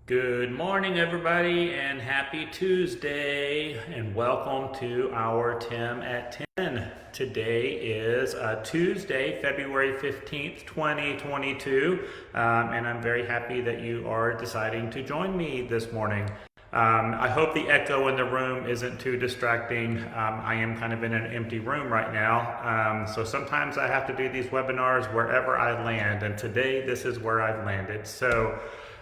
Good morning, everybody, and happy Tuesday, and welcome to our Tim at 10. Today is Tuesday, February 15th, 2022, and I'm very happy that you are deciding to join me this morning. I hope the echo in the room isn't too distracting. I am kind of in an empty room right now, so sometimes I have to do these webinars wherever I land, and today this is where I've landed. So.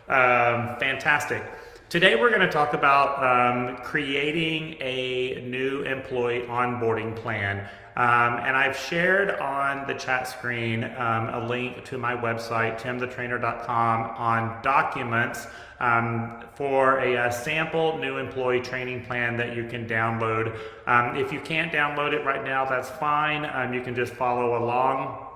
Fantastic. Today we're going to talk about creating a new employee onboarding plan. And I've shared on the chat screen a link to my website, timthetrainer.com, on documents for a sample new employee training plan that you can download. If you can't download it right now, that's fine. You can just follow along.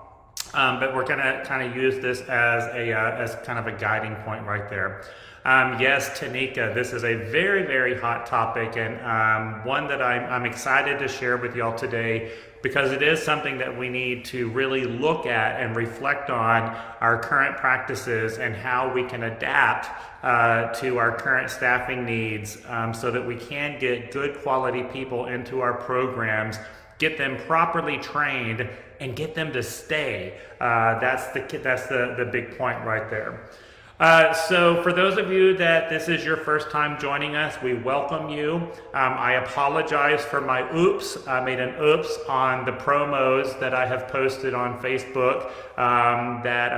But we're going to kind of use this as kind of a guiding point right there. Yes, Tanika, this is a very, very hot topic, and one that I'm excited to share with y'all today, because it is something that we need to really look at and reflect on our current practices and how we can adapt to our current staffing needs, so that we can get good quality people into our programs, get them properly trained, and get them to stay. That's the big point right there. So for those of you that this is your first time joining us, we welcome you. I apologize for my oops. I made an oops on the promos that I have posted on Facebook. That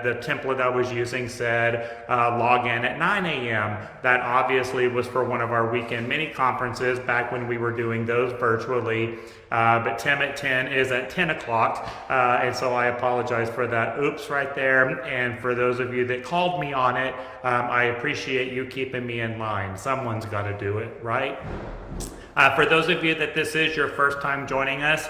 the template I was using said log in at 9 a.m. That obviously was for one of our weekend mini conferences back when we were doing those virtually. But Tim at 10 is at 10 o'clock. And so I apologize for that oops right there. And for those of you that called me on it, I appreciate you keeping me in line. Someone's got to do it, right? For those of you that this is your first time joining us,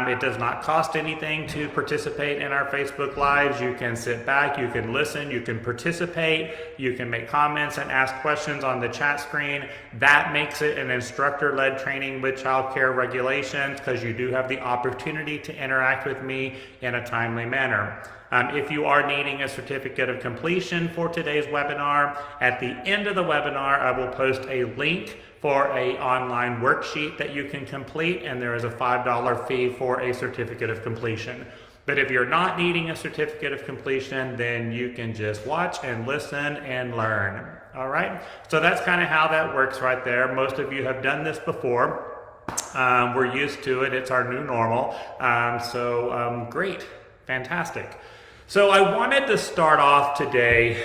it does not cost anything to participate in our Facebook Lives. You can sit back, you can listen, you can participate, you can make comments and ask questions on the chat screen. That makes it an instructor-led training with child care regulations, because you do have the opportunity to interact with me in a timely manner. If you are needing a certificate of completion for today's webinar, at the end of the webinar, I will post a link for an online worksheet that you can complete, and there is a $5 fee for a certificate of completion. But if you're not needing a certificate of completion, then you can just watch and listen and learn. All right? So that's kind of how that works right there. Most of you have done this before. We're used to it. It's our new normal. Great. Fantastic. So I wanted to start off today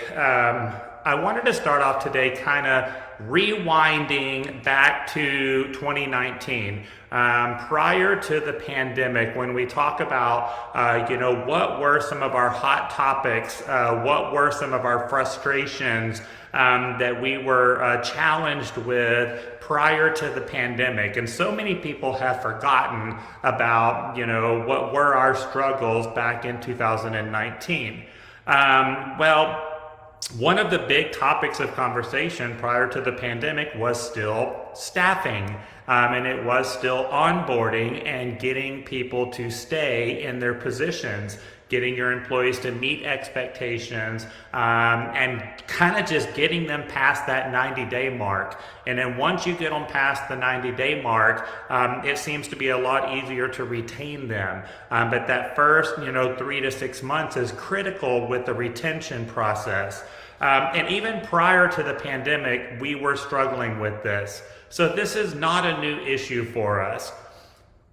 kind of rewinding back to 2019, prior to the pandemic, when we talk about, what were some of our hot topics, what were some of our frustrations that we were challenged with prior to the pandemic. And so many people have forgotten about, what were our struggles back in 2019. One of the big topics of conversation prior to the pandemic was still staffing, and it was still onboarding and getting people to stay in their positions, getting your employees to meet expectations, and kind of just getting them past that 90-day mark. And then once you get them past the 90-day mark, it seems to be a lot easier to retain them. But that first, 3 to 6 months is critical with the retention process. And even prior to the pandemic, we were struggling with this. So this is not a new issue for us.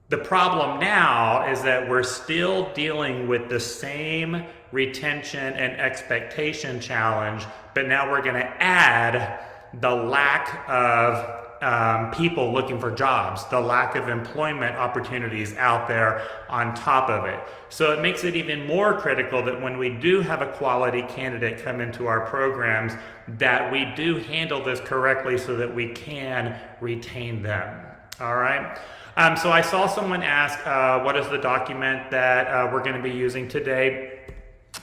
The problem now is that we're still dealing with the same retention and expectation challenge, but now we're going to add the lack of people looking for jobs, the lack of employment opportunities out there on top of it. So it makes it even more critical that when we do have a quality candidate come into our programs, that we do handle this correctly so that we can retain them. All right. So I saw someone ask, what is the document that we're going to be using today?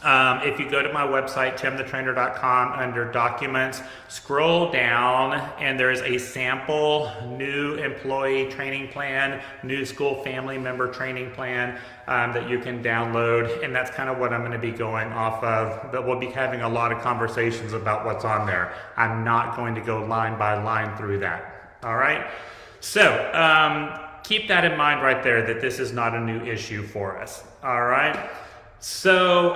If you go to my website, timthetrainer.com, under documents, scroll down and there's a sample new employee training plan, new school family member training plan that you can download. And that's kind of what I'm going to be going off of. But we'll be having a lot of conversations about what's on there. I'm not going to go line by line through that. All right. So keep that in mind right there, that this is not a new issue for us. All right. So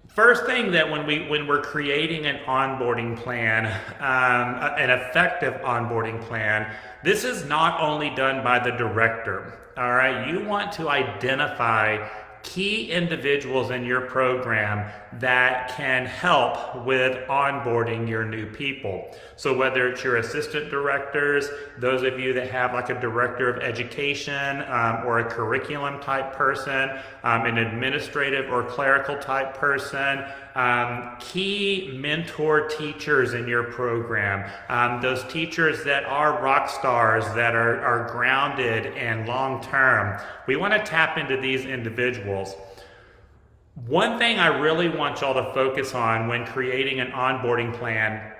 first thing, that when we're creating an onboarding plan, an effective onboarding plan, this is not only done by the director. All right, you want to identify key individuals in your program that can help with onboarding your new people. So whether it's your assistant directors, those of you that have like a director of education or a curriculum type person, an administrative or clerical type person, key mentor teachers in your program, those teachers that are rock stars, that are grounded and long-term. We want to tap into these individuals. One thing I really want y'all to focus on when creating an onboarding plan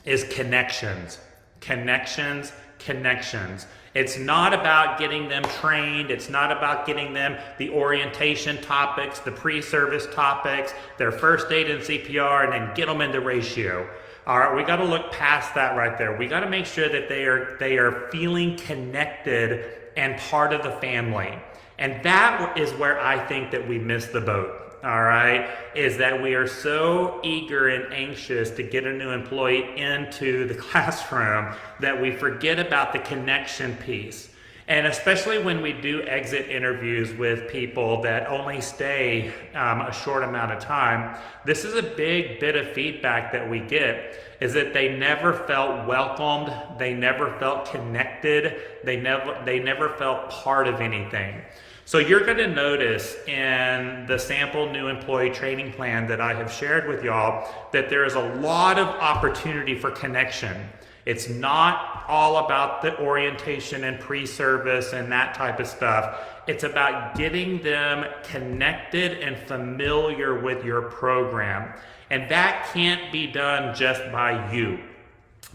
is connections. Connections, connections. It's not about getting them trained. It's not about getting them the orientation topics, the pre-service topics, their first aid and CPR, and then get them into ratio. All right, we got to look past that right there. We got to make sure that they are feeling connected and part of the family. And that is where I think that we miss the boat. All right, is that we are so eager and anxious to get a new employee into the classroom that we forget about the connection piece. And especially when we do exit interviews with people that only stay a short amount of time, this is a big bit of feedback that we get, is that they never felt welcomed, they never felt connected, they never felt part of anything. So you're going to notice in the sample new employee training plan that I have shared with y'all that there is a lot of opportunity for connection. It's not all about the orientation and pre-service and that type of stuff. It's about getting them connected and familiar with your program. And that can't be done just by you.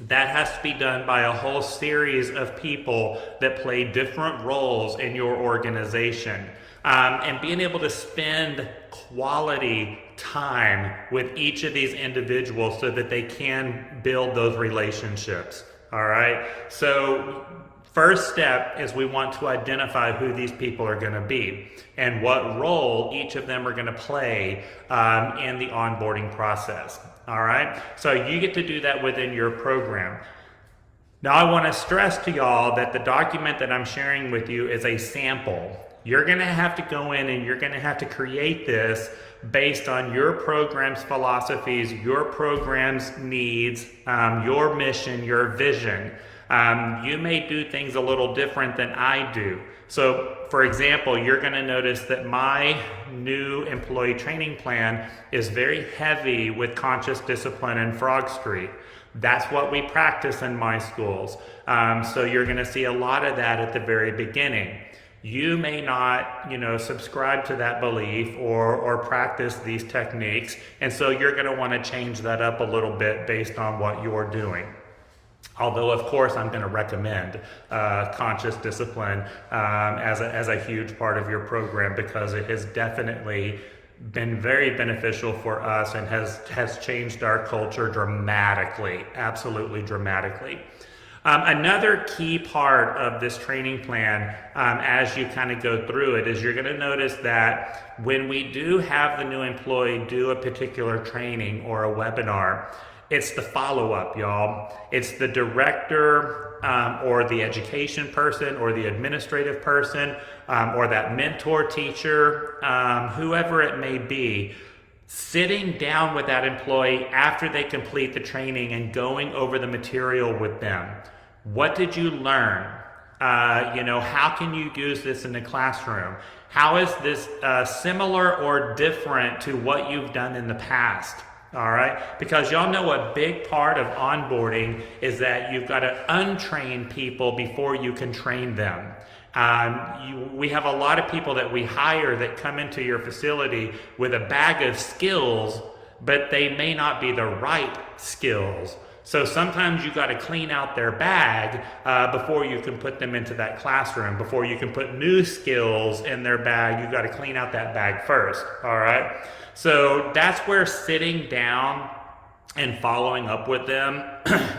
That has to be done by a whole series of people that play different roles in your organization. And being able to spend quality time with each of these individuals so that they can build those relationships. All right. So first step is we want to identify who these people are going to be and what role each of them are going to play in the onboarding process. All right, so you get to do that within your program. Now I want to stress to y'all that the document that I'm sharing with you is a sample. You're going to have to go in and you're going to have to create this based on your program's philosophies, your program's needs, your mission, your vision. You may do things a little different than I do. So, for example, you're going to notice that my new employee training plan is very heavy with conscious discipline and Frog Street. That's what we practice in my schools. So you're going to see a lot of that at the very beginning. You may not, subscribe to that belief or practice these techniques, and so you're going to want to change that up a little bit based on what you're doing. Although, of course, I'm going to recommend conscious discipline as a huge part of your program, because it has definitely been very beneficial for us and has changed our culture dramatically, absolutely dramatically. Another key part of this training plan, as you kind of go through it, is you're going to notice that when we do have the new employee do a particular training or a webinar, it's the follow-up, y'all. It's the director or the education person or the administrative person or that mentor teacher, whoever it may be, sitting down with that employee after they complete the training and going over the material with them. What did you learn? How can you use this in the classroom? How is this similar or different to what you've done in the past? All right, because y'all know a big part of onboarding is that you've got to untrain people before you can train them. We have a lot of people that we hire that come into your facility with a bag of skills, but they may not be the right skills. So sometimes you got to clean out their bag before you can put them into that classroom. Before you can put new skills in their bag, you got to clean out that bag first, all right? So that's where sitting down and following up with them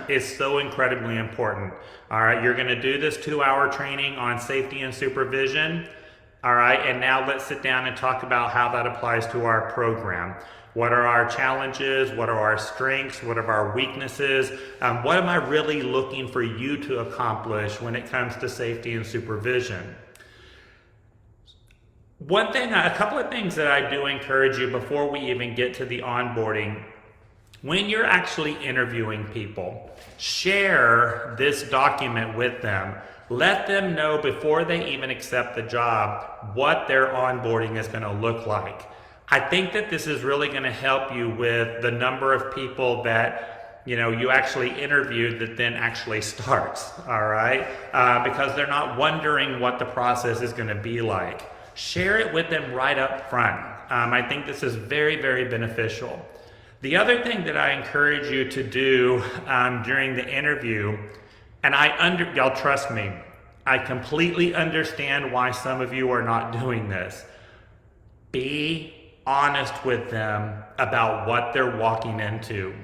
is so incredibly important. All right, you're going to do this 2-hour training on safety and supervision. All right, and now let's sit down and talk about how that applies to our program. What are our challenges? What are our strengths? What are our weaknesses? What am I really looking for you to accomplish when it comes to safety and supervision? A couple of things that I do encourage you before we even get to the onboarding. When you're actually interviewing people, share this document with them. Let them know before they even accept the job what their onboarding is going to look like. I think that this is really going to help you with the number of people that you actually interviewed that then actually starts, all right? Because they're not wondering what the process is going to be like. Share it with them right up front. I think this is very, very beneficial. The other thing that I encourage you to do during the interview, and y'all trust me, I completely understand why some of you are not doing this. Be honest with them about what they're walking into,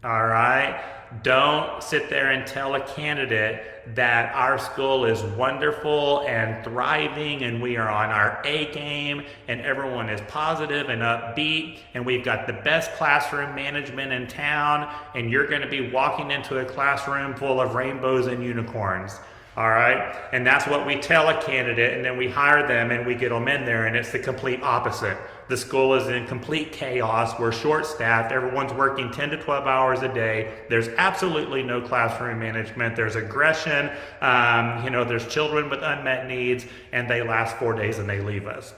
all right? Don't sit there and tell a candidate that our school is wonderful and thriving and we are on our A game and everyone is positive and upbeat and we've got the best classroom management in town and you're going to be walking into a classroom full of rainbows and unicorns. All right, and that's what we tell a candidate, and then we hire them and we get them in there, and it's the complete opposite. The school is in complete chaos. We're short-staffed. Everyone's working 10 to 12 hours a day. There's absolutely no classroom management. There's aggression. There's children with unmet needs, and they last 4 days and they leave us.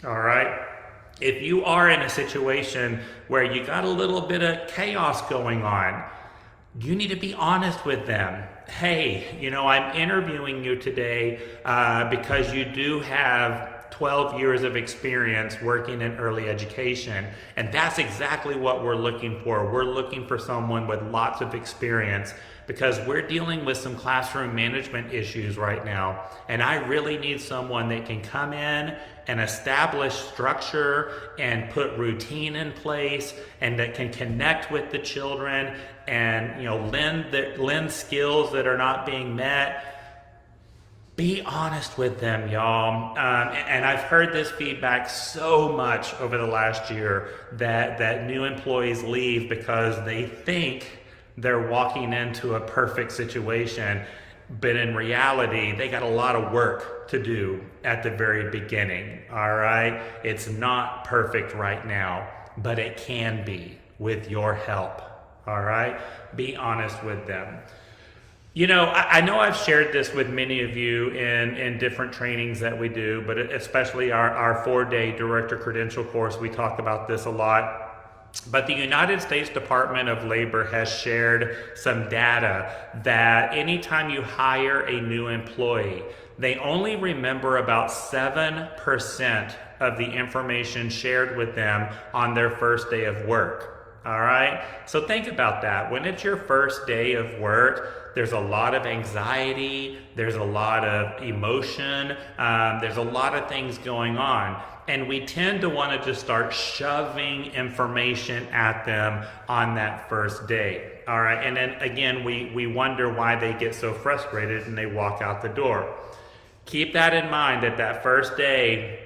All right. If you are in a situation where you got a little bit of chaos going on, you need to be honest with them. Hey, I'm interviewing you today because you do have 12 years of experience working in early education. And that's exactly what we're looking for. We're looking for someone with lots of experience because we're dealing with some classroom management issues right now. And I really need someone that can come in and establish structure and put routine in place and that can connect with the children and lend skills that are not being met. Be honest with them, y'all. And I've heard this feedback so much over the last year that new employees leave because they think they're walking into a perfect situation, but in reality, they got a lot of work to do at the very beginning, all right? It's not perfect right now, but it can be with your help, all right? Be honest with them. I know I've shared this with many of you in different trainings that we do, but especially our 4-day director credential course, we talk about this a lot. But the United States Department of Labor has shared some data that anytime you hire a new employee, they only remember about 7% of the information shared with them on their first day of work. All right? So think about that. When it's your first day of work, there's a lot of anxiety, there's a lot of emotion, there's a lot of things going on. And we tend to want to just start shoving information at them on that first day. All right. And then again, we wonder why they get so frustrated and they walk out the door. Keep that in mind at that first day.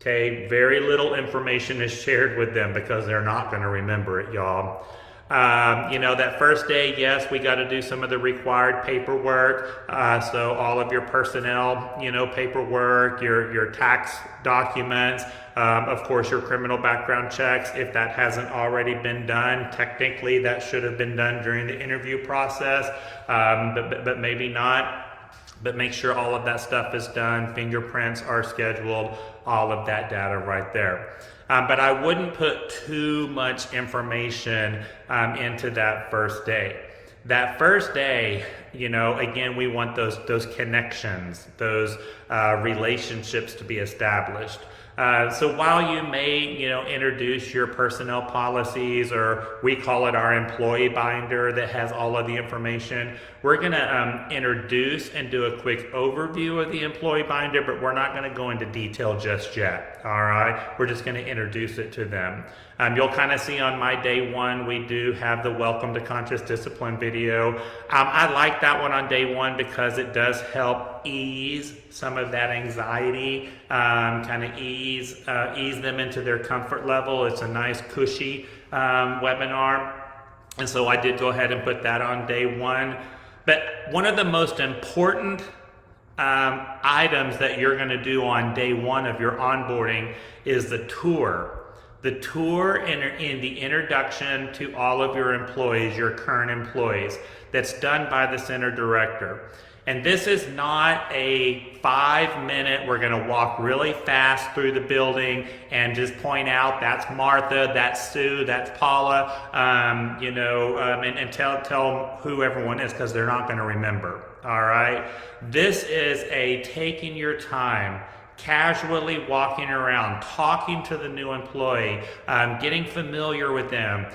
Okay. Very little information is shared with them because they're not going to remember it, y'all. That first day, yes, we got to do some of the required paperwork. So all of your personnel, paperwork, your tax documents, of course, your criminal background checks. If that hasn't already been done, technically that should have been done during the interview process, but maybe not. But make sure all of that stuff is done. Fingerprints are scheduled, all of that data right there. But I wouldn't put too much information into that first day. That first day, again, we want those connections, those relationships to be established. So while you may, introduce your personnel policies, or we call it our employee binder that has all of the information, we're going to introduce and do a quick overview of the employee binder, but we're not going to go into detail just yet. All right, we're just going to introduce it to them. You'll kind of see on my day one, we do have the Welcome to Conscious Discipline video. I like that one on day one because it does help ease some of that anxiety, kind of ease them into their comfort level. It's a nice cushy webinar. And so I did go ahead and put that on day one. But one of the most important items that you're going to do on day one of your onboarding is the tour. The tour in the introduction to all of your employees, your current employees, that's done by the center director. And this is not a 5-minute, we're going to walk really fast through the building and just point out that's Martha, that's Sue, that's Paula, and tell who everyone is, because they're not going to remember. All right. This is a taking your time, casually walking around, talking to the new employee, getting familiar with them,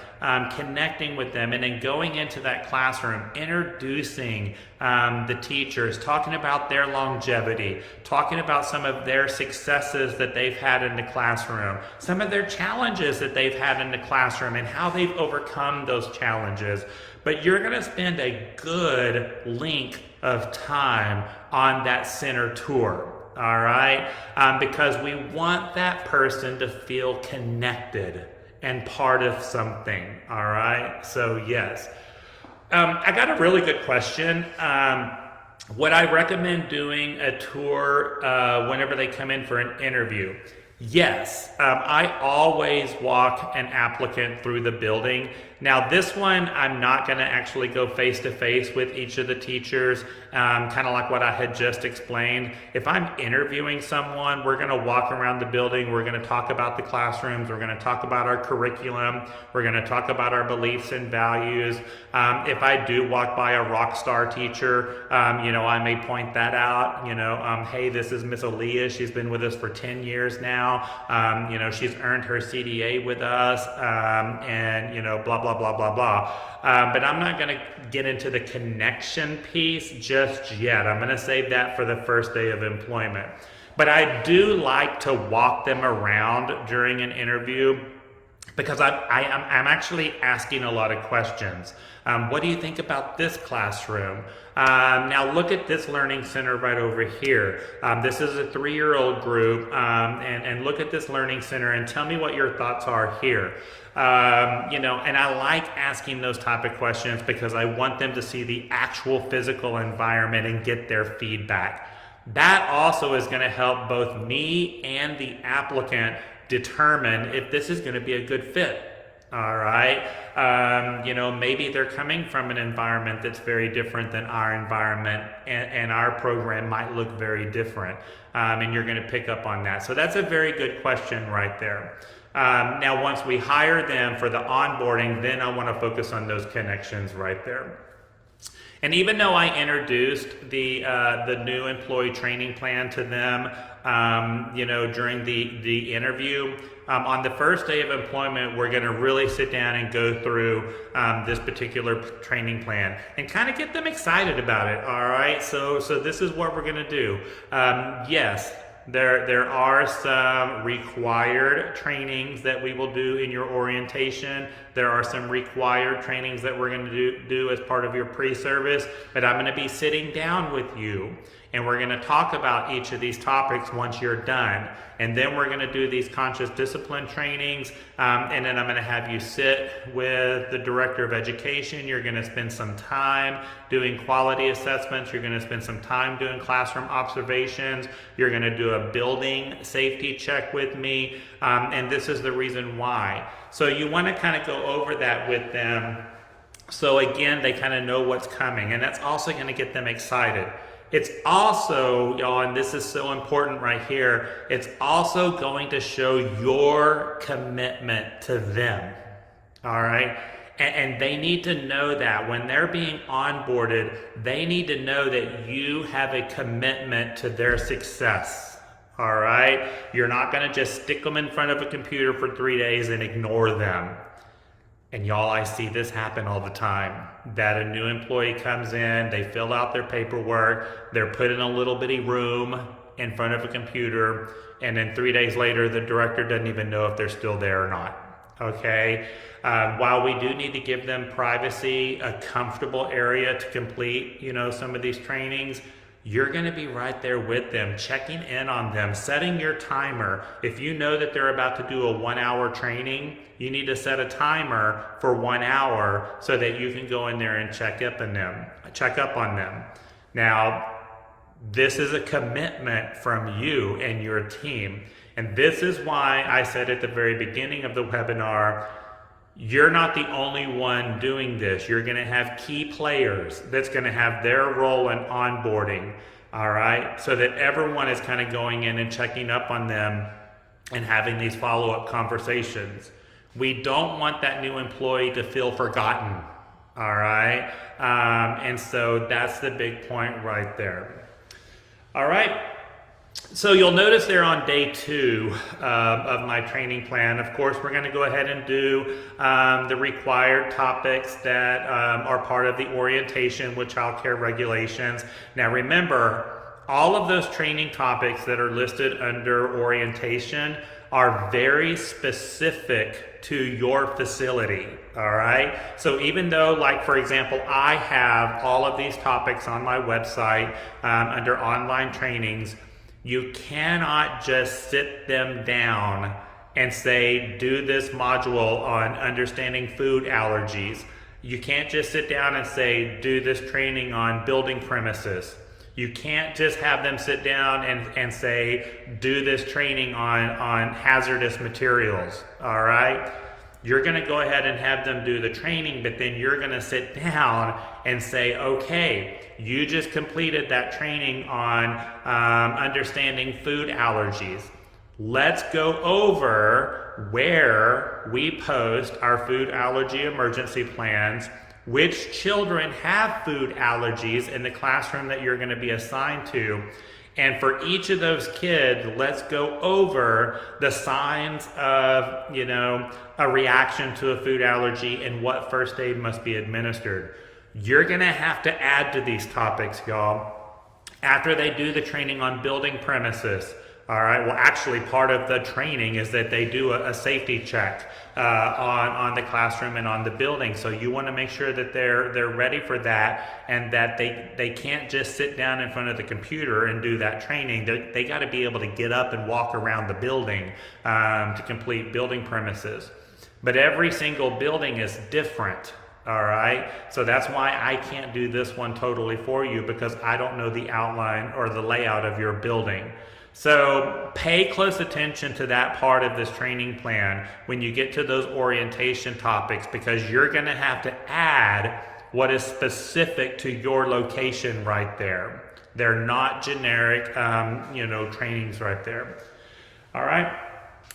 connecting with them, and then going into that classroom, introducing the teachers, talking about their longevity, talking about some of their successes that they've had in the classroom, some of their challenges that they've had in the classroom, and how they've overcome those challenges. But you're going to spend a good length of time on that center tour. All right, because we want that person to feel connected and part of something. All right, so yes. I got a really good question. Would I recommend doing a tour whenever they come in for an interview? Yes, I always walk an applicant through the building. Now this one, I'm not going to actually go face to face with each of the teachers, kind of like what I had just explained. If I'm interviewing someone, we're going to walk around the building, we're going to talk about the classrooms, we're going to talk about our curriculum, we're going to talk about our beliefs and values. If I do walk by a rock star teacher, I may point that out, hey, this is Miss Aaliyah, she's been with us for 10 years now, she's earned her CDA with us, and blah, blah, blah, blah, blah. But I'm not going to get into the connection piece just yet. I'm going to save that for the first day of employment. But I do like to walk them around during an interview, because I'm actually asking a lot of questions. What do you think about this classroom? Now look at this learning center right over here. This is a 3-year-old group, and look at this learning center and tell me what your thoughts are here. And I like asking those type of questions because I want them to see the actual physical environment and get their feedback. That also is going to help both me and the applicant determine if this is going to be a good fit. All right. Maybe they're coming from an environment that's very different than our environment, and our program might look very different. And you're going to pick up on that. So that's a very good question right there. Now, once we hire them for the onboarding, then I want to focus on those connections right there. And even though I introduced the new employee training plan to them, during the interview, on the first day of employment, we're going to really sit down and go through this particular training plan and kind of get them excited about it. All right, so this is what we're going to do. Yes. There are some required trainings that we will do in your orientation. There are some required trainings that we're going to do as part of your pre-service, but I'm going to be sitting down with you and we're going to talk about each of these topics once you're done. And then we're going to do these conscious discipline trainings, and then I'm going to have you sit with the director of education. You're going to spend some time doing quality assessments. You're going to spend some time doing classroom observations. You're going to do a building safety check with me, and this is the reason why. So you want to kind of go over that with them, so again, they kind of know what's coming, and that's also going to get them excited. It's also, y'all, and this is so important right here, it's also going to show your commitment to them, all right? And they need to know that when they're being onboarded, they need to know that you have a commitment to their success. All right? You're not going to just stick them in front of a computer for 3 days and ignore them. And y'all, I see this happen all the time. That a new employee comes in, they fill out their paperwork, they're put in a little bitty room in front of a computer, and then 3 days later, the director doesn't even know if they're still there or not. Okay? While we do need to give them privacy, a comfortable area to complete, some of these trainings, you're going to be right there with them, checking in on them, setting your timer. If you know that they're about to do a 1 hour training, you need to set a timer for 1 hour so that you can go in there and check up on them. Now, this is a commitment from you and your team. And this is why I said at the very beginning of the webinar, you're not the only one doing this. You're going to have key players that's going to have their role in onboarding, all right? So that everyone is kind of going in and checking up on them and having these follow-up conversations. We don't want that new employee to feel forgotten, all right? And so that's the big point right there. All right. So you'll notice there on day 2 of my training plan, of course, we're going to go ahead and do the required topics that are part of the orientation with child care regulations. Now remember, all of those training topics that are listed under orientation are very specific to your facility, all right? So even though, like for example, I have all of these topics on my website under online trainings, you cannot just sit them down and say, do this module on understanding food allergies. You can't just sit down and say, do this training on building premises. You can't just have them sit down and say, do this training on hazardous materials, all right? You're gonna go ahead and have them do the training, but then you're gonna sit down and say, okay, you just completed that training on understanding food allergies. Let's go over where we post our food allergy emergency plans, which children have food allergies in the classroom that you're going to be assigned to. And for each of those kids, let's go over the signs of, a reaction to a food allergy and what first aid must be administered. You're going to have to add to these topics, y'all, after they do the training on building premises. All right, well, actually, part of the training is that they do a safety check on the classroom and on the building. So you want to make sure that they're ready for that, and that they can't just sit down in front of the computer and do that training. They got to be able to get up and walk around the building to complete building premises. But every single building is different. All right, so that's why I can't do this one totally for you, because I don't know the outline or the layout of your building. So pay close attention to that part of this training plan when you get to those orientation topics, because you're going to have to add what is specific to your location right there. They're not generic, trainings right there. All right.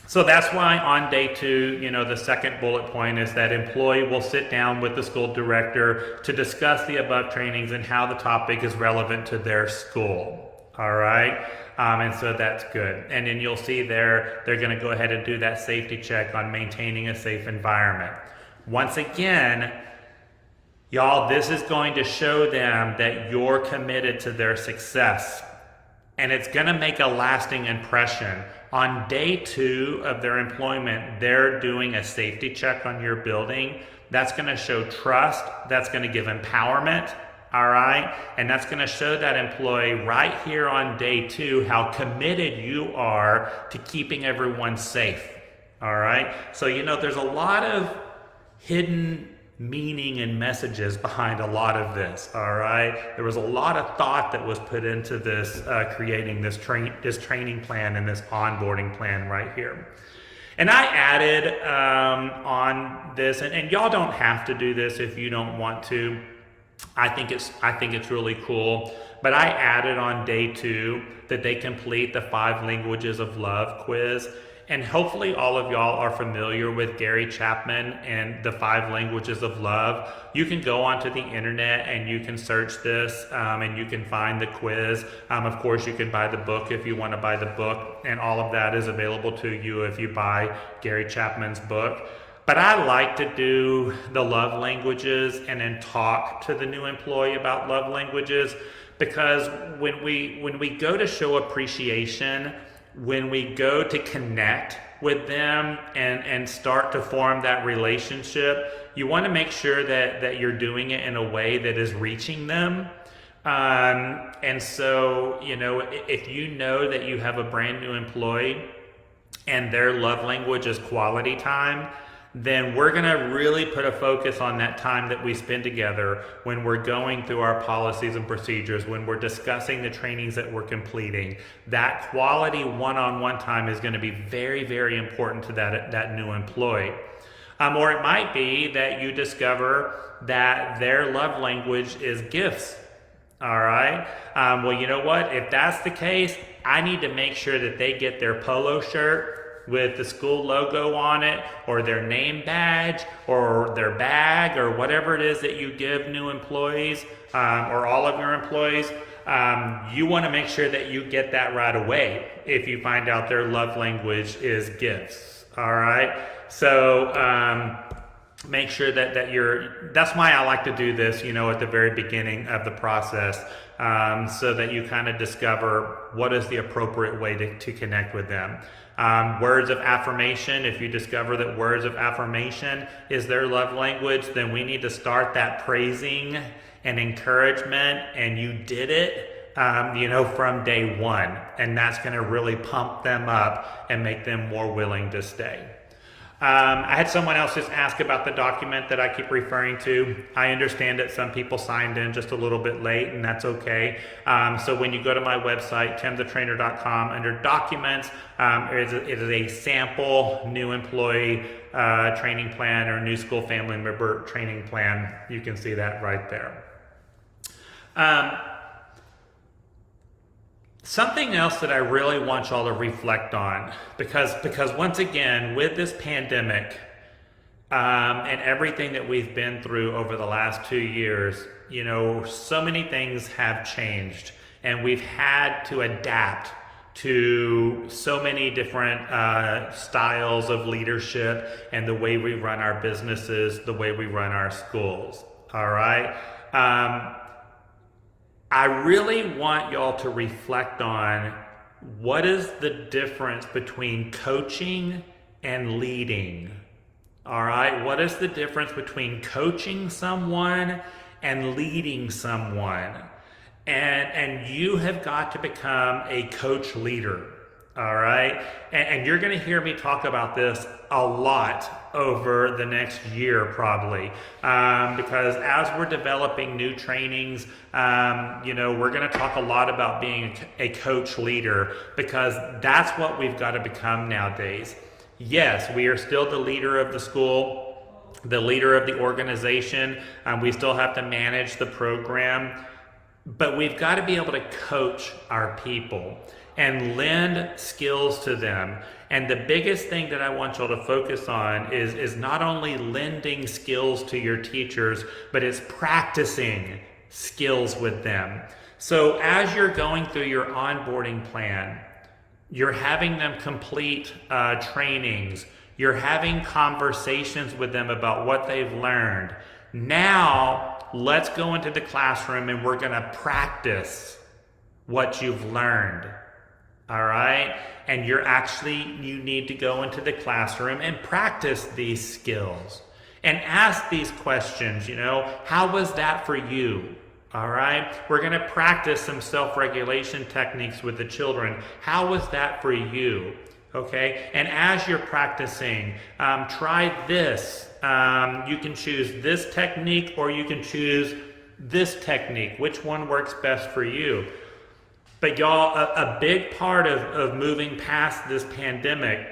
So that's why on day 2, the second bullet point is that employee will sit down with the school director to discuss the above trainings and how the topic is relevant to their school. All right. And so that's good. And then you'll see they're going to go ahead and do that safety check on maintaining a safe environment. Once again, y'all, this is going to show them that you're committed to their success. And it's going to make a lasting impression. On day 2 of their employment, they're doing a safety check on your building. That's going to show trust. That's going to give empowerment. All right. And that's going to show that employee right here on day 2 how committed you are to keeping everyone safe. All right. So, there's a lot of hidden meaning and messages behind a lot of this. All right. There was a lot of thought that was put into this, creating this training plan and this onboarding plan right here. And I added on this, and y'all don't have to do this if you don't want to. I think it's really cool, but I added on day 2 that they complete the 5 languages of love quiz. And hopefully all of y'all are familiar with Gary Chapman and the 5 languages of love. You can go onto the internet and you can search this and you can find the quiz. Of course, you can buy the book if you want to buy the book, and all of that is available to you if you buy Gary Chapman's book. But I like to do the love languages and then talk to the new employee about love languages, because when we go to show appreciation, when we go to connect with them and start to form that relationship, you want to make sure that you're doing it in a way that is reaching them. And so, if you know that you have a brand new employee and their love language is quality time, then we're going to really put a focus on that time that we spend together when we're going through our policies and procedures, when we're discussing the trainings that we're completing. That quality one-on-one time is going to be very, very important to that new employee. Or it might be that you discover that their love language is gifts. All right. Well, you know what? If that's the case, I need to make sure that they get their polo shirt with the school logo on it, or their name badge, or their bag, or whatever it is that you give new employees, or all of your employees. You want to make sure that you get that right away if you find out their love language is gifts. All right. So make sure that that's why I like to do this, at the very beginning of the process, so that you kind of discover what is the appropriate way to connect with them. Words of affirmation. If you discover that words of affirmation is their love language, then we need to start that praising and encouragement, and you did it, from day one. And that's going to really pump them up and make them more willing to stay. I had someone else just ask about the document that I keep referring to. I understand that some people signed in just a little bit late, and that's okay. So when you go to my website, timthetrainer.com, under documents, it is a sample new employee training plan or new school family member training plan. You can see that right there. Something else that I really want y'all to reflect on, because once again, with this pandemic and everything that we've been through over the last 2 years, so many things have changed, and we've had to adapt to so many different styles of leadership and the way we run our businesses, the way we run our schools. All right. I really want y'all to reflect on what is the difference between coaching and leading. All right, what is the difference between coaching someone and leading someone? And you have got to become a coach leader. All right, and you're going to hear me talk about this a lot over the next year probably, because as we're developing new trainings, we're going to talk a lot about being a coach leader, because that's what we've got to become nowadays. Yes, we are still the leader of the school, the leader of the organization. We still have to manage the program, but we've got to be able to coach our people and lend skills to them. And the biggest thing that I want y'all to focus on is not only lending skills to your teachers, but it's practicing skills with them. So as you're going through your onboarding plan, you're having them complete trainings, you're having conversations with them about what they've learned. Now, let's go into the classroom and we're gonna practice what you've learned. All right, and you need to go into the classroom and practice these skills and ask these questions. How was that for you? All right, we're going to practice some self-regulation techniques with the children. How was that for you? Okay, and as you're practicing, try this. You can choose this technique, or you can choose this technique. Which one works best for you? But y'all, a big part of moving past this pandemic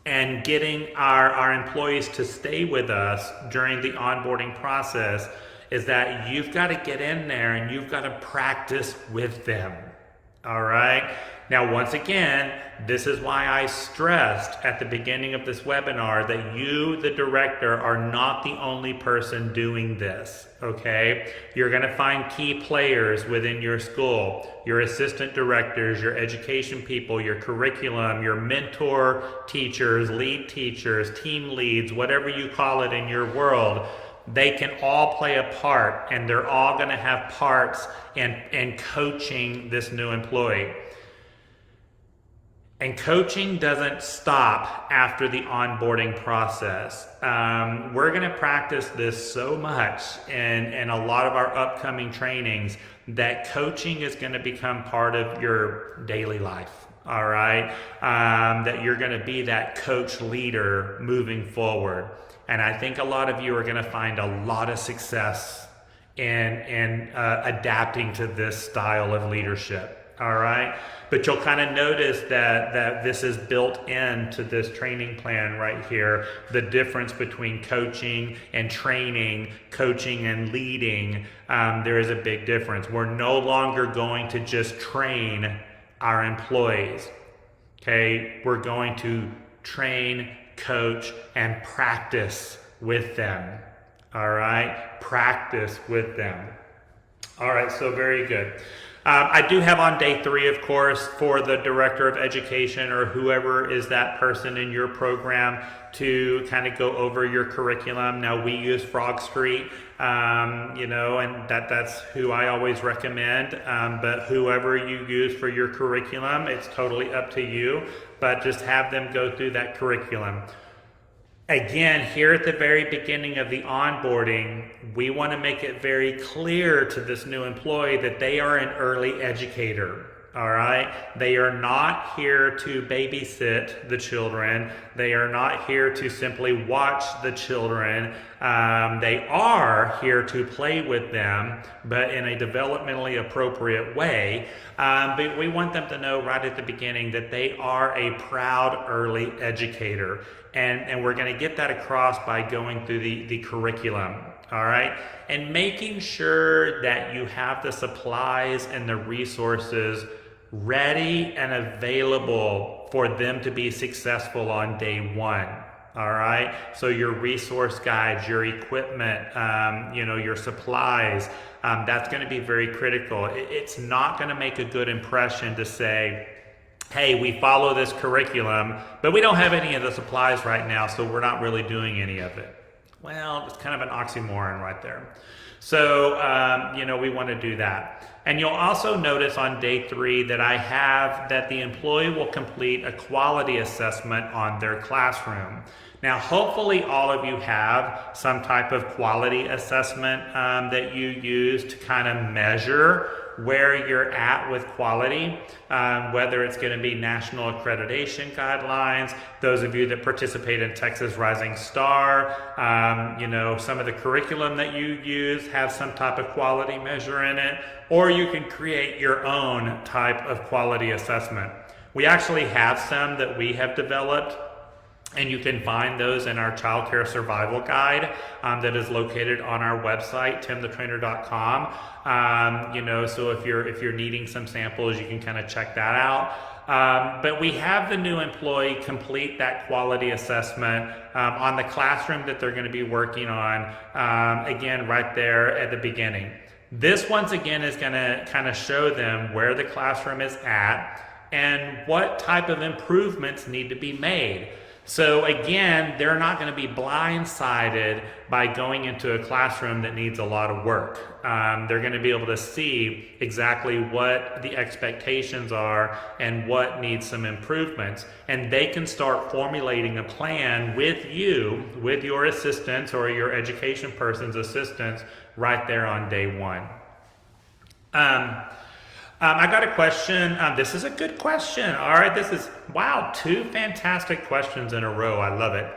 and getting our employees to stay with us during the onboarding process is that you've got to get in there and you've got to practice with them. All right. Now, once again, this is why I stressed at the beginning of this webinar that you, the director, are not the only person doing this, okay? You're going to find key players within your school, your assistant directors, your education people, your curriculum, your mentor teachers, lead teachers, team leads, whatever you call it in your world. They can all play a part, and they're all going to have parts in coaching this new employee. And coaching doesn't stop after the onboarding process. We're going to practice this so much in a lot of our upcoming trainings that coaching is going to become part of your daily life. All right, that you're going to be that coach leader moving forward. And I think a lot of you are going to find a lot of success in adapting to this style of leadership. All right, but you'll kind of notice that this is built into this training plan right here. The difference between coaching and training, coaching and leading, there is a big difference. We're no longer going to just train our employees. Okay, we're going to train, coach, and practice with them. All right, practice with them. All right, so very good. I do have on day 3, of course, for the director of education or whoever is that person in your program to kind of go over your curriculum. Now, we use Frog Street, and that's who I always recommend. But whoever you use for your curriculum, it's totally up to you. But just have them go through that curriculum. Again, here at the very beginning of the onboarding, we want to make it very clear to this new employee that they are an early educator, all right? They are not here to babysit the children. They are not here to simply watch the children. They are here to play with them, but in a developmentally appropriate way. But we want them to know right at the beginning that they are a proud early educator. And we're going to get that across by going through the curriculum, all right? And making sure that you have the supplies and the resources ready and available for them to be successful on day 1, all right? So your resource guides, your equipment, your supplies, that's going to be very critical. It's not going to make a good impression to say, hey, we follow this curriculum, but we don't have any of the supplies right now, so we're not really doing any of it. Well, it's kind of an oxymoron right there. So, we want to do that. And you'll also notice on day 3 that I have that the employee will complete a quality assessment on their classroom. Now, hopefully all of you have some type of quality assessment that you use to kind of measure where you're at with quality, whether it's going to be national accreditation guidelines, those of you that participate in Texas Rising Star, some of the curriculum that you use have some type of quality measure in it, or you can create your own type of quality assessment. We actually have some that we have developed, and you can find those in our Child Care Survival Guide that is located on our website, timthetrainer.com. So if you're needing some samples, you can kind of check that out. But we have the new employee complete that quality assessment on the classroom that they're going to be working on, again, right there at the beginning. This, once again, is going to kind of show them where the classroom is at and what type of improvements need to be made. So again, they're not going to be blindsided by going into a classroom that needs a lot of work. They're going to be able to see exactly what the expectations are and what needs some improvements. And they can start formulating a plan with you, with your assistants or your education person's assistants right there on day 1. I got a question. This is a good question. All right, wow, 2 fantastic questions in a row. I love it.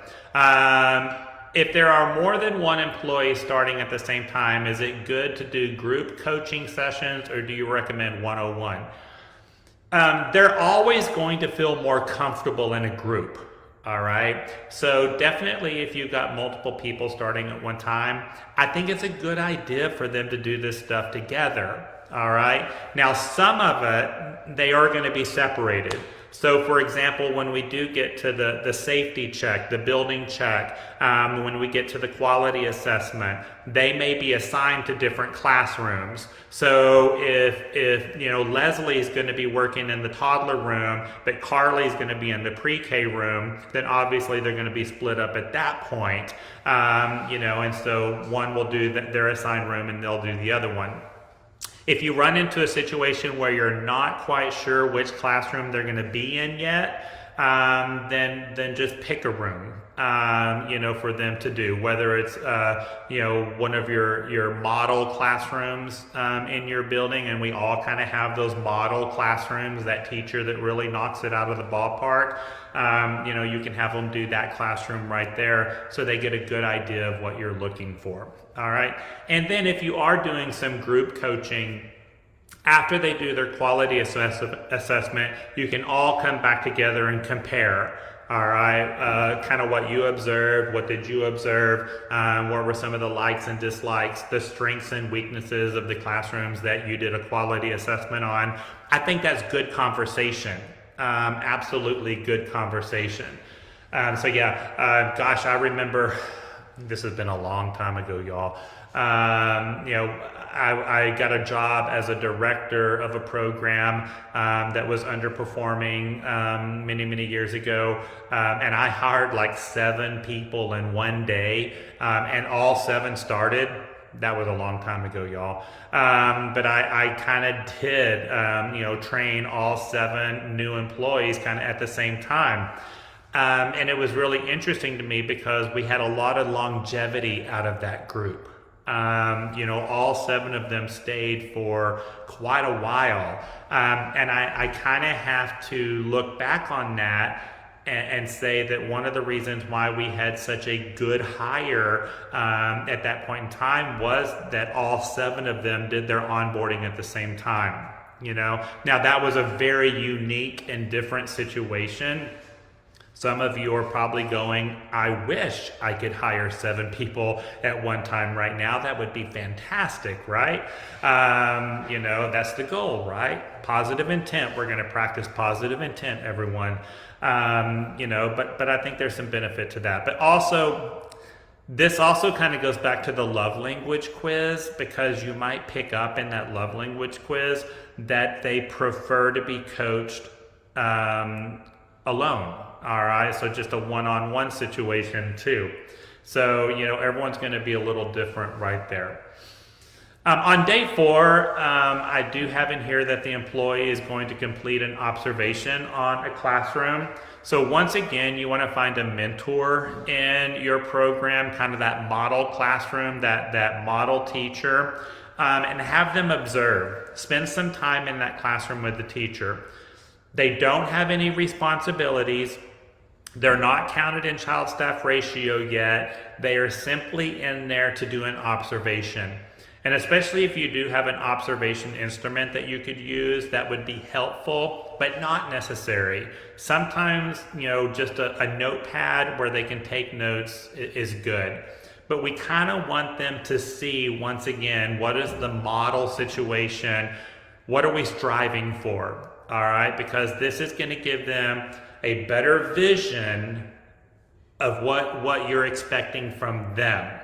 If there are more than 1 employee starting at the same time, is it good to do group coaching sessions, or do you recommend one-on-one? They're always going to feel more comfortable in a group. All right, so definitely if you've got multiple people starting at one time, I think it's a good idea for them to do this stuff together. All right. Now, some of it, they are going to be separated. So, for example, when we do get to the safety check, the building check, when we get to the quality assessment, they may be assigned to different classrooms. So if Leslie is going to be working in the toddler room, but Carly is going to be in the pre-K room, then obviously they're going to be split up at that point. And so one will do their assigned room and they'll do the other one. If you run into a situation where you're not quite sure which classroom they're going to be in yet, then just pick a room, for them to do. Whether it's one of your model classrooms in your building, and we all kind of have those model classrooms. That teacher that really knocks it out of the ballpark. You can have them do that classroom right there, so they get a good idea of what you're looking for. All right, and then if you are doing some group coaching, after they do their quality assessment, you can all come back together and compare. All right, kind of what you observed, what did you observe, what were some of the likes and dislikes, the strengths and weaknesses of the classrooms that you did a quality assessment on. I think that's good conversation, absolutely good conversation. Gosh, I remember, this has been a long time ago, y'all. I got a job as a director of a program that was underperforming many, many years ago. And I hired like 7 people in one day, and all 7 started. That was a long time ago, y'all. But I kind of did, train all 7 new employees kind of at the same time. And it was really interesting to me because we had a lot of longevity out of that group. All 7 of them stayed for quite a while. And I kind of have to look back on that and say that one of the reasons why we had such a good hire at that point in time was that all 7 of them did their onboarding at the same time. Now that was a very unique and different situation. Some of you are probably going, I wish I could hire 7 people at one time right now. That would be fantastic, right? That's the goal, right? Positive intent. We're going to practice positive intent, everyone. But I think there's some benefit to that. But also, this also kind of goes back to the love language quiz, because you might pick up in that love language quiz that they prefer to be coached alone. All right, so just a one-on-one situation too. So, everyone's going to be a little different right there. On day 4, I do have in here that the employee is going to complete an observation on a classroom. So once again, you want to find a mentor in your program, kind of that model classroom, that model teacher, and have them observe. Spend some time in that classroom with the teacher. They don't have any responsibilities. They're not counted in child staff ratio yet. They are simply in there to do an observation. And especially if you do have an observation instrument that you could use, that would be helpful, but not necessary. Sometimes, just a notepad where they can take notes is good. But we kind of want them to see, once again, what is the model situation? What are we striving for? All right, because this is going to give them a better vision of what you're expecting from them.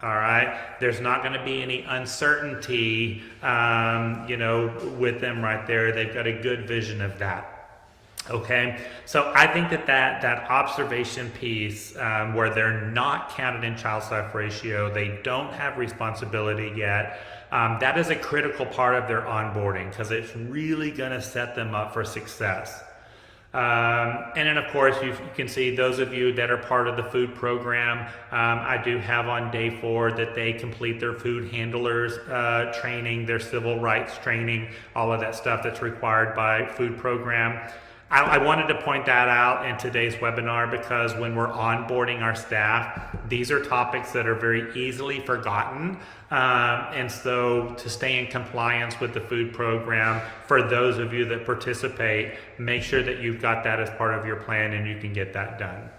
All right, there's not going to be any uncertainty, with them right there. They've got a good vision of that. Okay, so I think that observation piece, where they're not counted in child staff ratio, they don't have responsibility yet, that is a critical part of their onboarding, because it's really going to set them up for success. And then, of course, you can see those of you that are part of the food program, I do have on day 4 that they complete their food handlers training, their civil rights training, all of that stuff that's required by food program. I wanted to point that out in today's webinar, because when we're onboarding our staff, these are topics that are very easily forgotten. And so to stay in compliance with the food program, for those of you that participate, make sure that you've got that as part of your plan and you can get that done.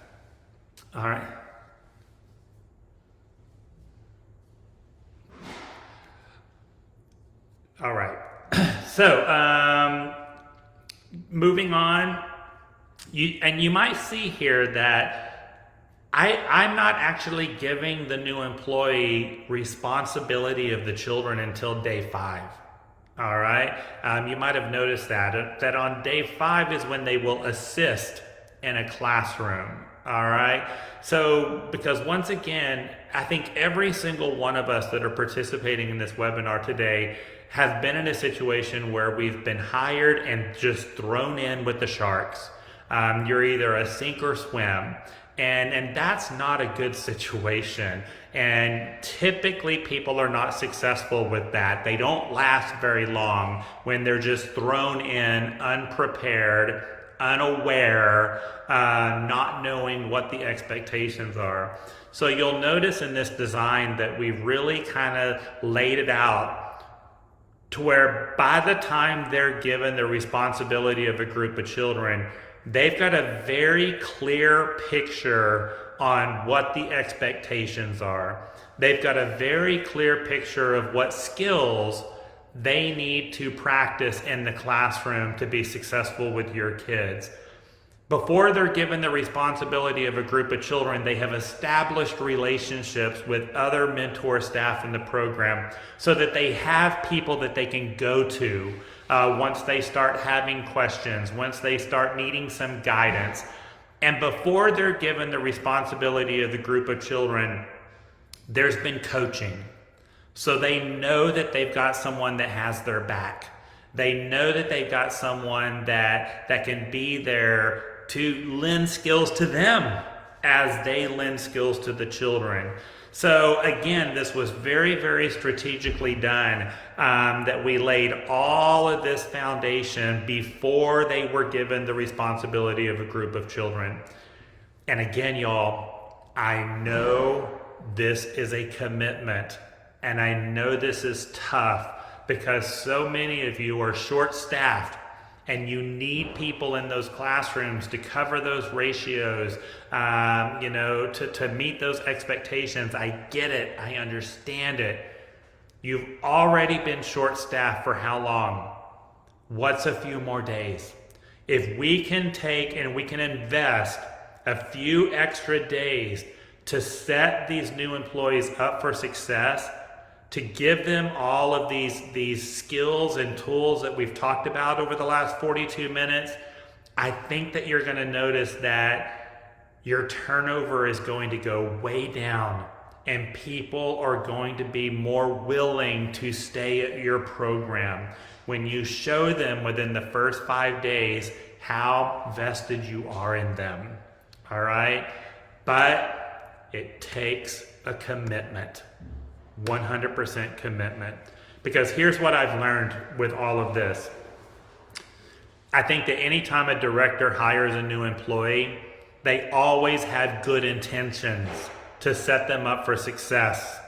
All right. All right. So, moving on, you might see here that I'm not actually giving the new employee responsibility of the children until day 5. All right. You might have noticed that on day 5 is when they will assist in a classroom. All right. So, because once again, I think every single one of us that are participating in this webinar today have been in a situation where we've been hired and just thrown in with the sharks. You're either a sink or swim. And that's not a good situation. And typically people are not successful with that. They don't last very long when they're just thrown in unprepared, unaware, not knowing what the expectations are. So you'll notice in this design that we really kind of laid it out to where by the time they're given the responsibility of a group of children, they've got a very clear picture on what the expectations are. They've got a very clear picture of what skills they need to practice in the classroom to be successful with your kids. Before they're given the responsibility of a group of children, they have established relationships with other mentor staff in the program so that they have people that they can go to once they start having questions, once they start needing some guidance. And before they're given the responsibility of the group of children, there's been coaching. So they know that they've got someone that has their back. They know that they've got someone that can be there to lend skills to them as they lend skills to the children. So again, this was very, very strategically done, that we laid all of this foundation before they were given the responsibility of a group of children. And again, y'all, I know this is a commitment, and I know this is tough because so many of you are short-staffed and you need people in those classrooms to cover those ratios, to meet those expectations. I get it. I understand it. You've already been short-staffed for how long? What's a few more days? If we can take and we can invest a few extra days to set these new employees up for success, to give them all of these skills and tools that we've talked about over the last 42 minutes, I think that you're going to notice that your turnover is going to go way down and people are going to be more willing to stay at your program when you show them within the first 5 days how vested you are in them. All right? But it takes a commitment. 100% commitment. Because here's what I've learned with all of this. I think that anytime a director hires a new employee, they always have good intentions to set them up for success.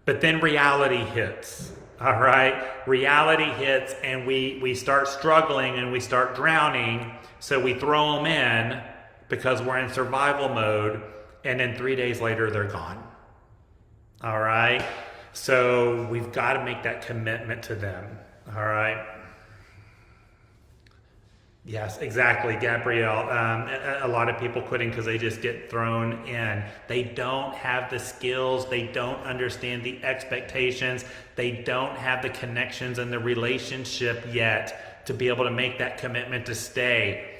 But then reality hits. All right? Reality hits and we start struggling and we start drowning. So we throw them in because we're in survival mode, and then 3 days later they're gone. All right. So we've got to make that commitment to them. All right. Yes, exactly, Gabrielle. A lot of people quitting because they just get thrown in. They don't have the skills. They don't understand the expectations. They don't have the connections and the relationship yet to be able to make that commitment to stay.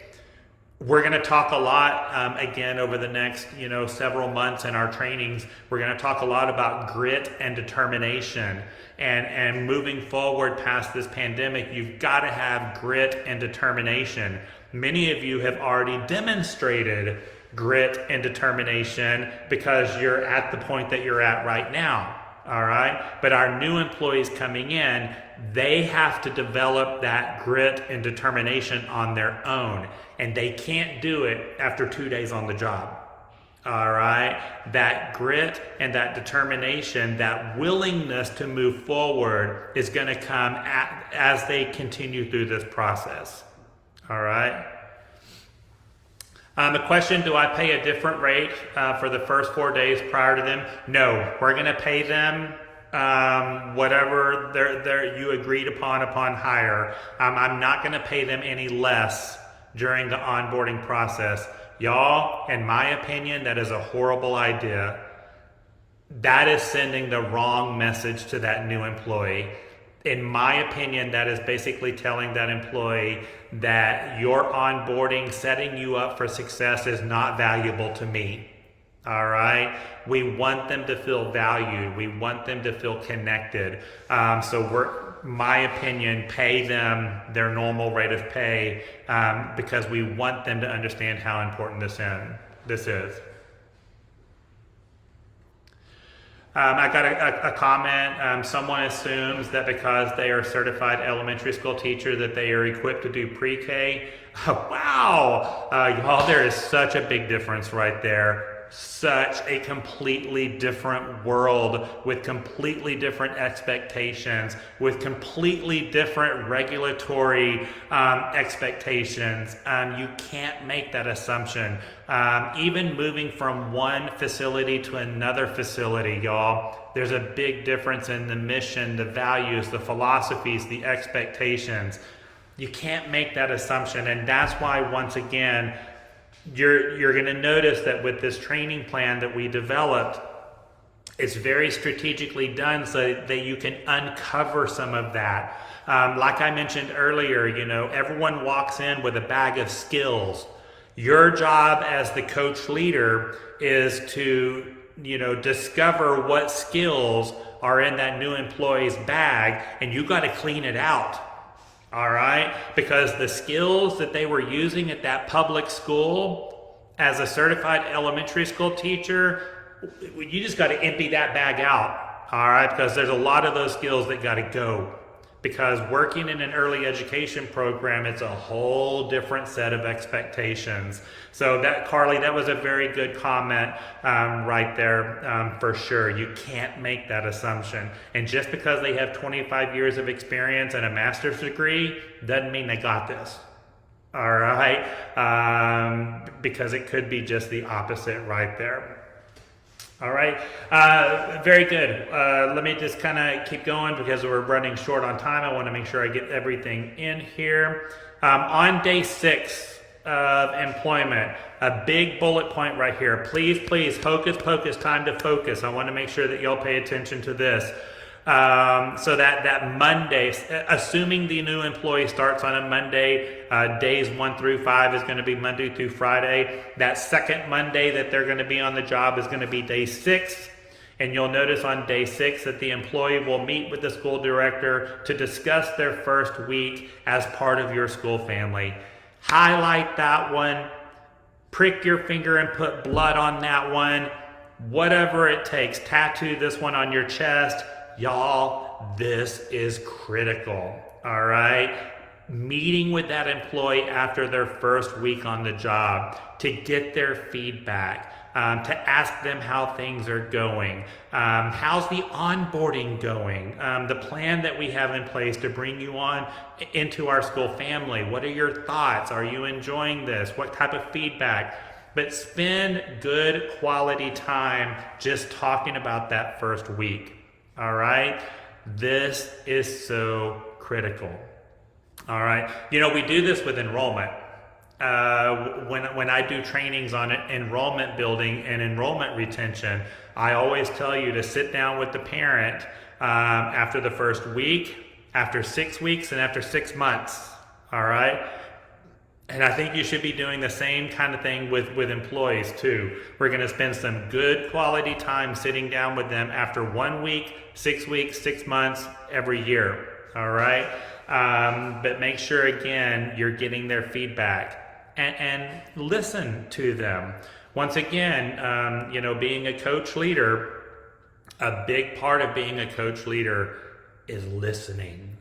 We're going to talk a lot, again, over the next, several months in our trainings. We're going to talk a lot about grit and determination. And moving forward past this pandemic, you've got to have grit and determination. Many of you have already demonstrated grit and determination because you're at the point that you're at right now. All right. But our new employees coming in, they have to develop that grit and determination on their own. And they can't do it after 2 days on the job. All right. That grit and that determination, that willingness to move forward is going to come as they continue through this process. All right. A question, do I pay a different rate for the first 4 days prior to them? No, we're going to pay them whatever you agreed upon hire. I'm not going to pay them any less during the onboarding process. Y'all, in my opinion, that is a horrible idea. That is sending the wrong message to that new employee. In my opinion, that is basically telling that employee that your onboarding, setting you up for success, is not valuable to me. All right? We want them to feel valued. We want them to feel connected. My opinion, pay them their normal rate of pay because we want them to understand how important this is. I got a comment. Someone assumes that because they are certified elementary school teacher that they are equipped to do pre-K. Wow! Y'all, there is such a big difference right there. Such a completely different world with completely different expectations, with completely different regulatory expectations. You can't make that assumption. Even moving from one facility to another facility, y'all, there's a big difference in the mission, the values, the philosophies, the expectations. You can't make that assumption, and that's why, once again, you're going to notice that with this training plan that we developed, it's very strategically done so that you can uncover some of that. Like I mentioned earlier, everyone walks in with a bag of skills. Your job as the coach leader is to, discover what skills are in that new employee's bag, and you got to clean it out. All right? Because the skills that they were using at that public school as a certified elementary school teacher, you just got to empty that bag out. All right? Because there's a lot of those skills that got to go. Because working in an early education program, it's a whole different set of expectations. So Carly, that was a very good comment right there for sure. You can't make that assumption. And just because they have 25 years of experience and a master's degree doesn't mean they got this. All right? Because it could be just the opposite right there. All right, very good. Let me just kind of keep going because we're running short on time. I want to make sure I get everything in here. On day 6 of employment, a big bullet point right here. Please, hocus pocus, time to focus. I want to make sure that y'all pay attention to this. So that Monday, assuming the new employee starts on a Monday, days 1 through 5 is going to be Monday through Friday. That second Monday that they're going to be on the job is going to be day 6. And you'll notice on day 6 that the employee will meet with the school director to discuss their first week as part of your school family. Highlight that one, prick your finger and put blood on that one, whatever it takes. Tattoo this one on your chest. Y'all, this is critical, all right? Meeting with that employee after their first week on the job to get their feedback, to ask them how things are going. How's the onboarding going? The plan that we have in place to bring you on into our school family. What are your thoughts? Are you enjoying this? What type of feedback? But spend good quality time just talking about that first week. All right, this is so critical. All right, we do this with enrollment. When I do trainings on enrollment building and enrollment retention, I always tell you to sit down with the parent after the first week, after 6 weeks, and after 6 months. All right. And I think you should be doing the same kind of thing with employees too. We're going to spend some good quality time sitting down with them after 1 week, 6 weeks, 6 months, every year. All right. But make sure, again, you're getting their feedback and listen to them. Once again, being a coach leader, a big part of being a coach leader is listening.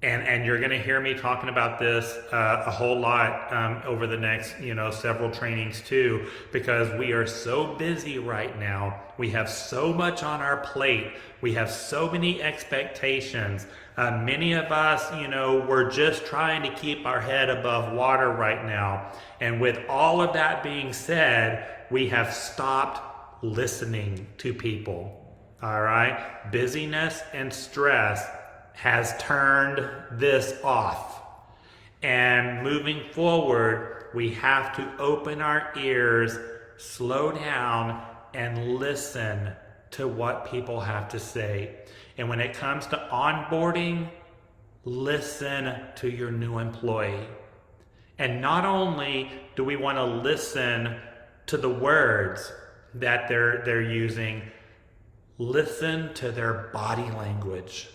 And you're going to hear me talking about this a whole lot over the next, several trainings too, because we are so busy right now. We have so much on our plate. We have so many expectations. Many of us, we're just trying to keep our head above water right now. And with all of that being said, we have stopped listening to people. All right? Busyness and stress has turned this off. And moving forward, we have to open our ears, slow down, and listen to what people have to say. And when it comes to onboarding, listen to your new employee. And not only do we want to listen to the words that they're using, listen to their body language.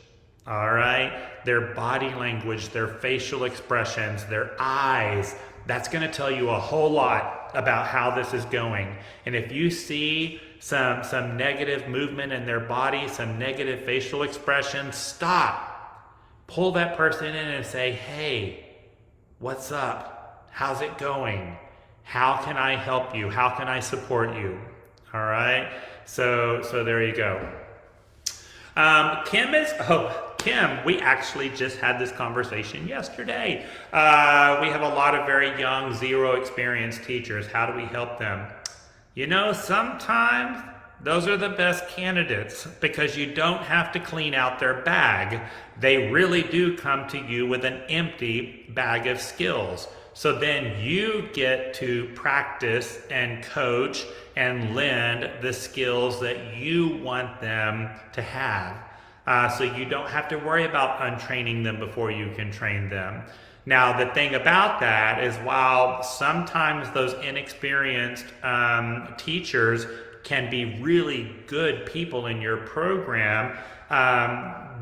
All right? Their body language, their facial expressions, their eyes. That's going to tell you a whole lot about how this is going. And if you see some negative movement in their body, some negative facial expression, stop. Pull that person in and say, hey, what's up? How's it going? How can I help you? How can I support you? All right? So there you go. Kim, we actually just had this conversation yesterday. We have a lot of very young, zero experienced teachers. How do we help them? You know, sometimes those are the best candidates because you don't have to clean out their bag. They really do come to you with an empty bag of skills. So then you get to practice and coach and lend the skills that you want them to have. So you don't have to worry about untraining them before you can train them. Now, the thing about that is while sometimes those inexperienced teachers can be really good people in your program,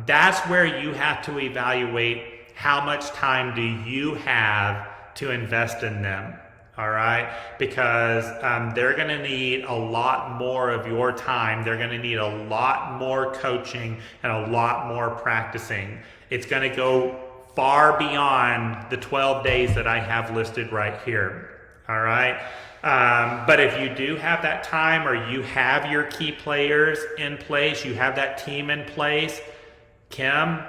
that's where you have to evaluate how much time do you have to invest in them. All right, because they're going to need a lot more of your time. They're going to need a lot more coaching and a lot more practicing. It's going to go far beyond the 12 days that I have listed right here. All right, but if you do have that time or you have your key players in place, you have that team in place, Kim,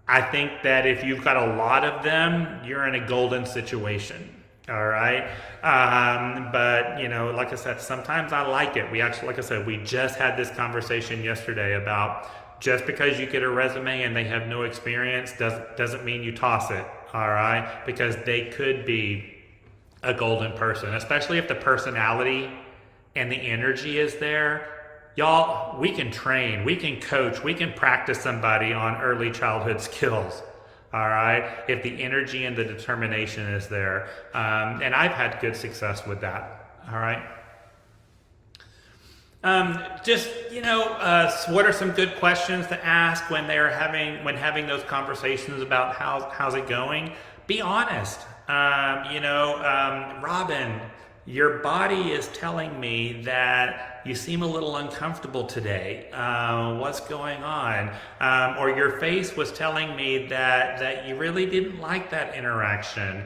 I think that if you've got a lot of them, you're in a golden situation. All right. But you know, like I said, sometimes I like it. We actually, like I said, we just had this conversation yesterday about just because you get a resume and they have no experience doesn't mean you toss it. All right. Because they could be a golden person, especially if the personality and the energy is there. Y'all, we can train, we can coach, we can practice somebody on early childhood skills. All right, if the energy and the determination is there. And I've had good success with that. All right. Just, you know, what are some good questions to ask when having those conversations about how's it going? Be honest. Robin, your body is telling me that you seem a little uncomfortable today. What's going on? Or your face was telling me that you really didn't like that interaction.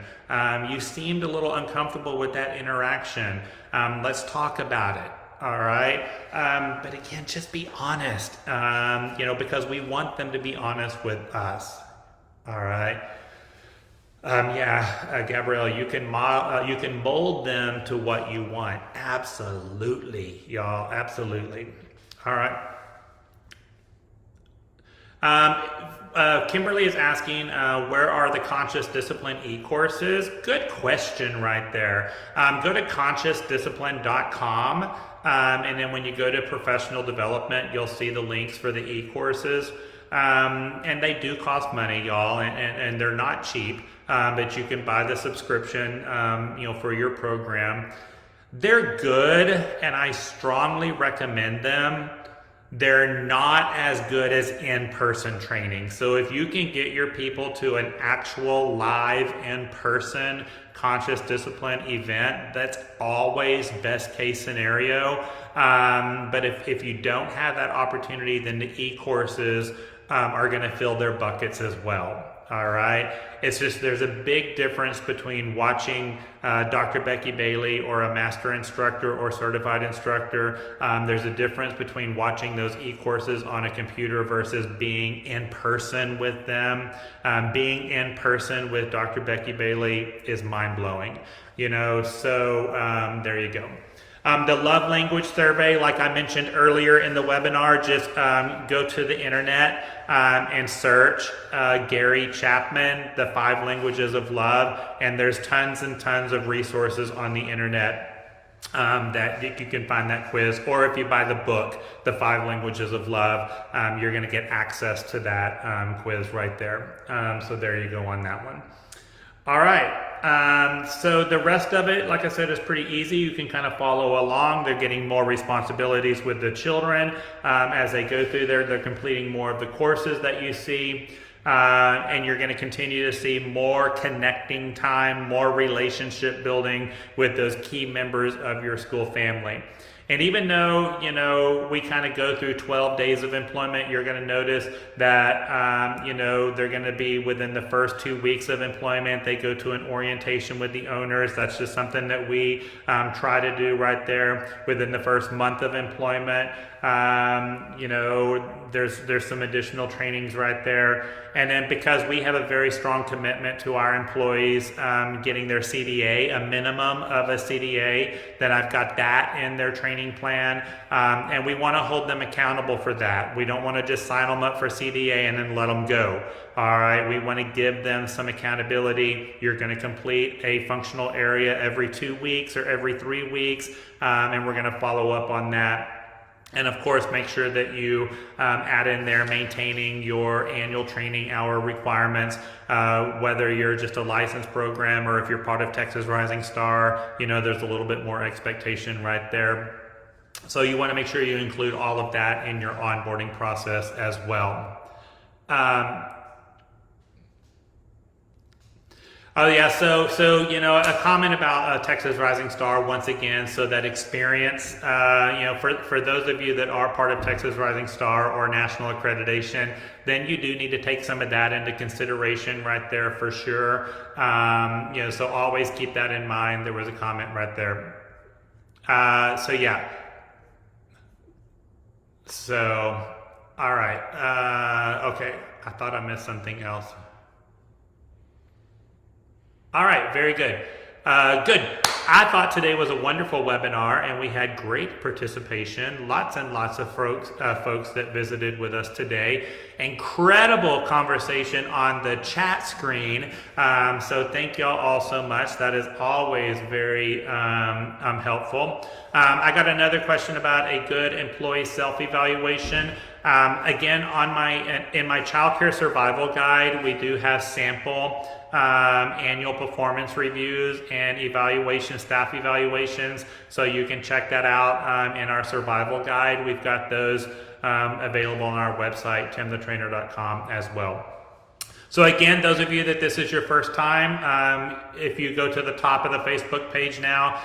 You seemed a little uncomfortable with that interaction. Let's talk about it. All right. But again, just be honest, because we want them to be honest with us. All right. Gabrielle, you can mold them to what you want. Absolutely, y'all. Absolutely. All right. Kimberly is asking, where are the Conscious Discipline e-courses? Good question right there. Go to consciousdiscipline.com, and then when you go to professional development, you'll see the links for the e-courses. And they do cost money, y'all, and they're not cheap. But you can buy the subscription, for your program. They're good, and I strongly recommend them. They're not as good as in-person training. So if you can get your people to an actual live in-person conscious discipline event, that's always best case scenario. But if you don't have that opportunity, then the e-courses are going to fill their buckets as well. All right. It's just there's a big difference between watching Dr. Becky Bailey or a master instructor or certified instructor. There's a difference between watching those e-courses on a computer versus being in person with them. Being in person with Dr. Becky Bailey is mind-blowing, so there you go. The love language survey, like I mentioned earlier in the webinar, just go to the internet and search Gary Chapman, the 5 languages of love, and there's tons and tons of resources on the internet that you can find that quiz. Or if you buy the book, The 5 Languages of Love, you're going to get access to that quiz right there. So there you go on that one. All right, so the rest of it, like I said, is pretty easy. You can kind of follow along. They're getting more responsibilities with the children as they go through there. They're completing more of the courses that you see. And you're going to continue to see more connecting time, more relationship building with those key members of your school family. And even though, you know, we kind of go through 12 days of employment, you're going to notice that, you know, they're going to be within the first 2 weeks of employment. They go to an orientation with the owners. That's just something that we try to do right there within the first month of employment. You know, there's some additional trainings right there. And then because we have a very strong commitment to our employees getting their CDA, a minimum of a CDA, then I've got that in their training plan. And we want to hold them accountable for that. We don't want to just sign them up for CDA and then let them go. All right, we want to give them some accountability. You're going to complete a functional area every 2 weeks or every 3 weeks, and we're going to follow up on that. And of course, make sure that you add in there maintaining your annual training hour requirements, whether you're just a licensed program or if you're part of Texas Rising Star, you know, there's a little bit more expectation right there. So you want to make sure you include all of that in your onboarding process as well. Oh yeah, so you know, a comment about Texas Rising Star once again. So that experience, you know, for those of you that are part of Texas Rising Star or national accreditation, then you do need to take some of that into consideration right there for sure. You know, so always keep that in mind. There was a comment right there. So yeah. So all right. Okay, I thought I missed something else. All right, very good. Good. I thought today was a wonderful webinar and we had great participation. Lots and lots of folks that visited with us today. Incredible conversation on the chat screen. So thank y'all all so much. That is always very helpful. I got another question about a good employee self-evaluation. Again, in my childcare survival guide, we do have sample annual performance reviews and staff evaluations. So you can check that out in our survival guide. We've got those available on our website, timthetrainer.com as well. So again, those of you that this is your first time, if you go to the top of the Facebook page now,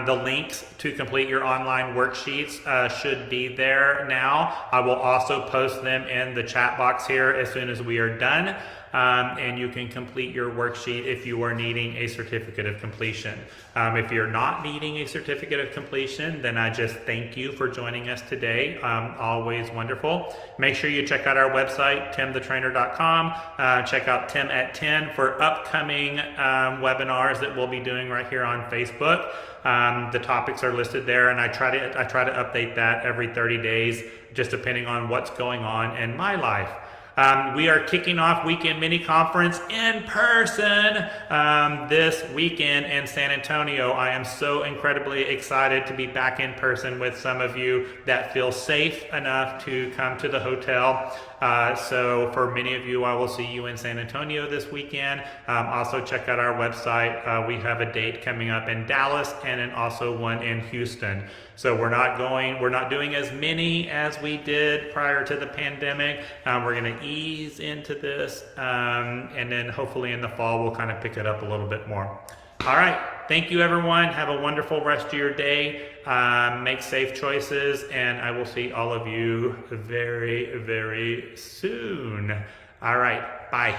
the links to complete your online worksheets should be there now. I will also post them in the chat box here as soon as we are done. And you can complete your worksheet if you are needing a certificate of completion. If you're not needing a certificate of completion, then I just thank you for joining us today. Always wonderful. Make sure you check out our website, timthetrainer.com. Check out Tim at 10 for upcoming webinars that we'll be doing right here on Facebook. The topics are listed there, and I try to update that every 30 days, just depending on what's going on in my life. We are kicking off Weekend Mini Conference in person this weekend in San Antonio. I am so incredibly excited to be back in person with some of you that feel safe enough to come to the hotel. So for many of you, I will see you in San Antonio this weekend. Also check out our website. We have a date coming up in Dallas and then also one in Houston. So we're not doing as many as we did prior to the pandemic. We're going to ease into this, and then hopefully in the fall we'll kind of pick it up a little bit more. All right, thank you everyone. Have a wonderful rest of your day. Make safe choices, and I will see all of you very, very soon. All right, bye.